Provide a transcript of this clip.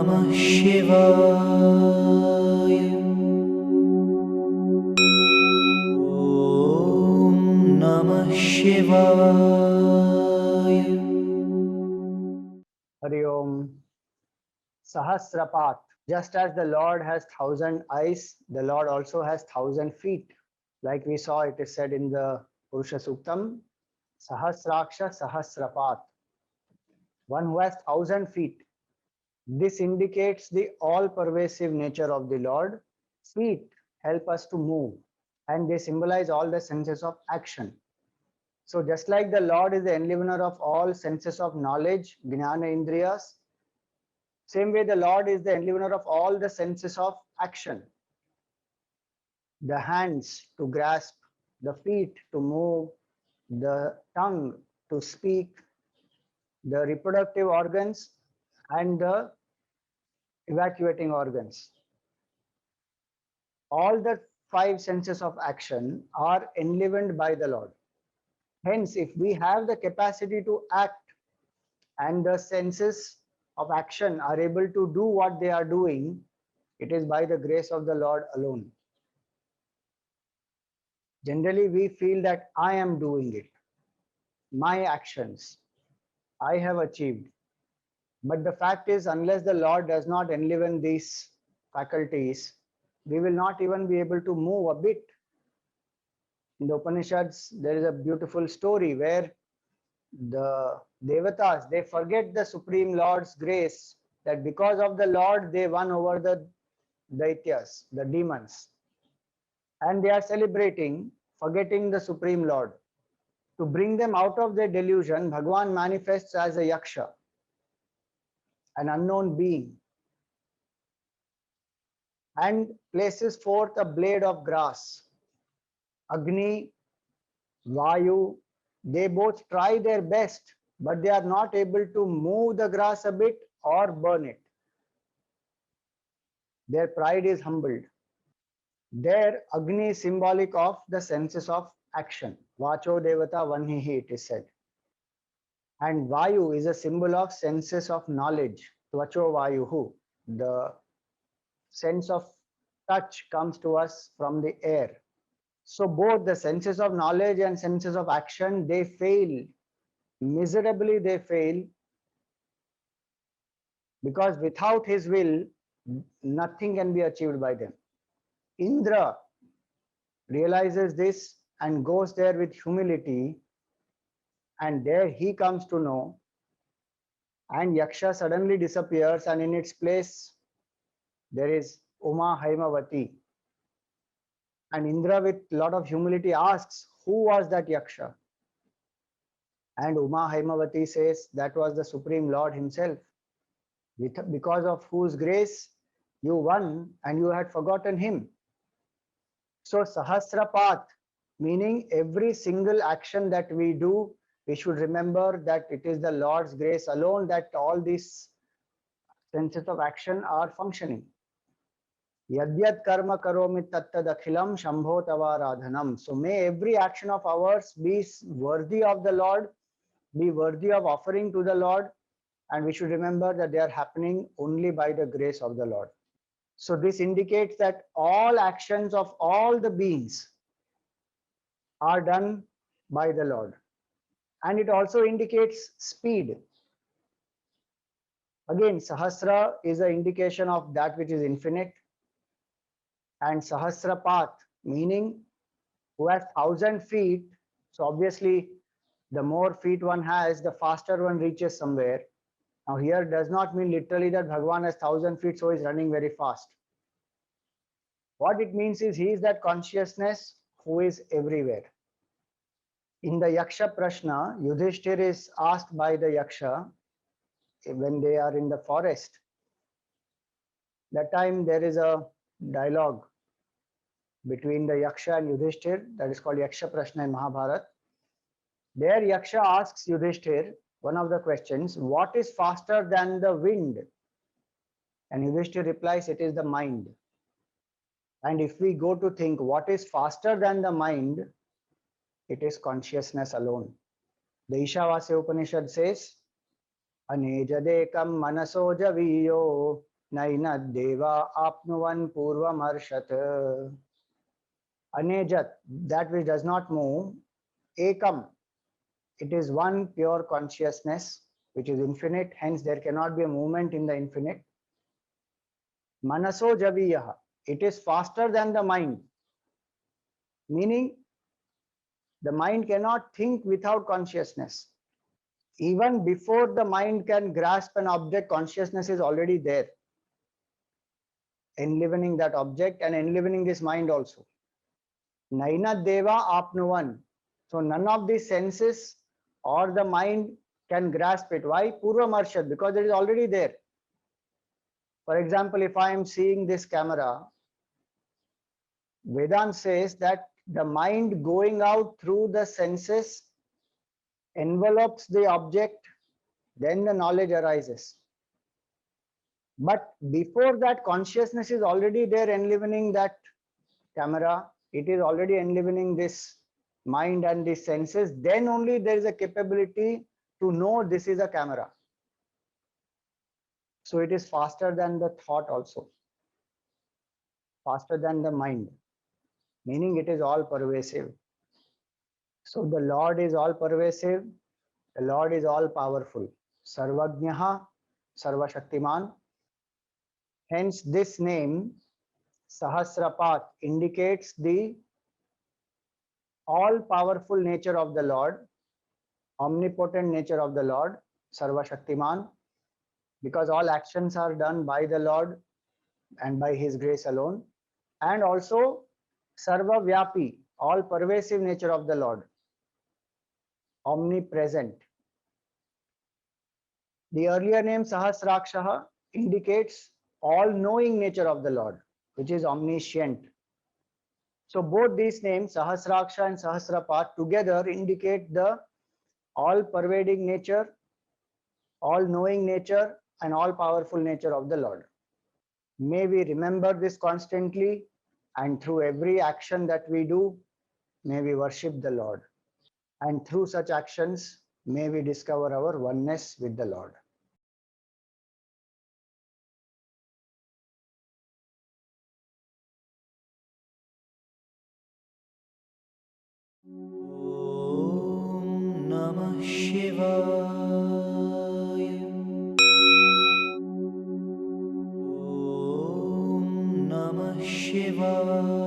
Namah Shivaya. Om Namah Shivaya. Hari Om. Sahasrapat. Just as the Lord has 1,000 eyes, the Lord also has 1,000 feet. Like we saw, it is said in the Purusha Suktam, Sahasraksha Sahasrapat. One who has 1,000 feet. This indicates the all-pervasive nature of the Lord. Feet help us to move, and they symbolize all the senses of action. So just like the Lord is the enlivener of all senses of knowledge, Gnana Indriyas, same way the Lord is the enlivener of all the senses of action. The hands to grasp, the feet to move, the tongue to speak, the reproductive organs, and the evacuating organs. All the five senses of action are enlivened by the Lord. Hence, if we have the capacity to act and the senses of action are able to do what they are doing, it is by the grace of the Lord alone. Generally, we feel that I am doing it, my actions, I have achieved. But the fact is, unless the Lord does not enliven these faculties, we will not even be able to move a bit. In the Upanishads, there is a beautiful story where the Devatas, they forget the Supreme Lord's grace, that because of the Lord, they won over the Daityas, the demons. And they are celebrating, forgetting the Supreme Lord. To bring them out of their delusion, Bhagwan manifests as a Yaksha, an unknown being, and places forth a blade of grass. Agni, Vayu, they both try their best, but they are not able to move the grass a bit or burn it. Their pride is humbled. There, Agni is symbolic of the senses of action. Vacho Devata Vanhihi, it is said. And Vayu is a symbol of senses of knowledge. Tvacho Vayuhu. The sense of touch comes to us from the air. So both the senses of knowledge and senses of action, they fail. Miserably they fail, because without his will, nothing can be achieved by them. Indra realizes this and goes there with humility, and there he comes to know, and Yaksha suddenly disappears, and in its place there is Uma Haimavati. And Indra, with a lot of humility, asks, who was that Yaksha? And Uma Haimavati says, that was the Supreme Lord himself, because of whose grace you won and you had forgotten him. So Sahasrapat, meaning every single action that we do, we should remember that it is the Lord's grace alone that all these senses of action are functioning. Yadyat karma karomi tattad akhilam shambho tavaradhanam. So may every action of ours be worthy of the Lord, be worthy of offering to the Lord, and we should remember that they are happening only by the grace of the Lord. So this indicates that all actions of all the beings are done by the Lord. And it also indicates speed. Again, Sahasra is an indication of that which is infinite. And Sahasrapat, meaning who has 1,000 feet. So obviously, the more feet one has, the faster one reaches somewhere. Now here does not mean literally that Bhagwan has 1,000 feet, so he's running very fast. What it means is he is that consciousness who is everywhere. In the Yaksha Prashna, Yudhishthir is asked by the Yaksha when they are in the forest. That time there is a dialogue between the Yaksha and Yudhishthir, that is called Yaksha Prashna in Mahabharata. There Yaksha asks Yudhishthir one of the questions, what is faster than the wind? And Yudhishthir replies, it is the mind. And if we go to think what is faster than the mind, it is consciousness alone. The Ishavasya Upanishad says, Anejadekam manaso javiyo Naina deva apnuvan purvamarshat. Anejat, that which does not move. Ekam, it is one pure consciousness which is infinite, hence there cannot be a movement in the infinite. Manaso javiyah, it is faster than the mind, meaning the mind cannot think without consciousness. Even before the mind can grasp an object, consciousness is already there, enlivening that object and enlivening this mind also. Naina deva apnuvan. So none of these senses or the mind can grasp it. Why? Purva marshad, because it is already there. For example, if I am seeing this camera, Vedanta says that the mind going out through the senses envelopes the object, then the knowledge arises. But before that, consciousness is already there enlivening that camera. It is already enlivening this mind and the senses. Then only there is a capability to know this is a camera. So it is faster than the thought also, faster than the mind, meaning it is all pervasive. So the Lord is all pervasive, the Lord is all powerful. Sarvajnaha, Sarvashaktiman. Hence this name Sahasrapat indicates the all powerful nature of the Lord, omnipotent nature of the Lord, Sarva Shaktiman, because all actions are done by the Lord and by His grace alone, and also Sarva Vyapi, all pervasive nature of the Lord, omnipresent. The earlier name Sahasrakshaha indicates all knowing nature of the Lord, which is omniscient. So both these names, Sahasraksha and Sahasrapat, together indicate the all pervading nature, all knowing nature, and all powerful nature of the Lord. May we remember this constantly, and through every action that we do, may we worship the Lord. And through such actions, may we discover our oneness with the Lord. Om Namah Shivaya. Om Namah Shivaya.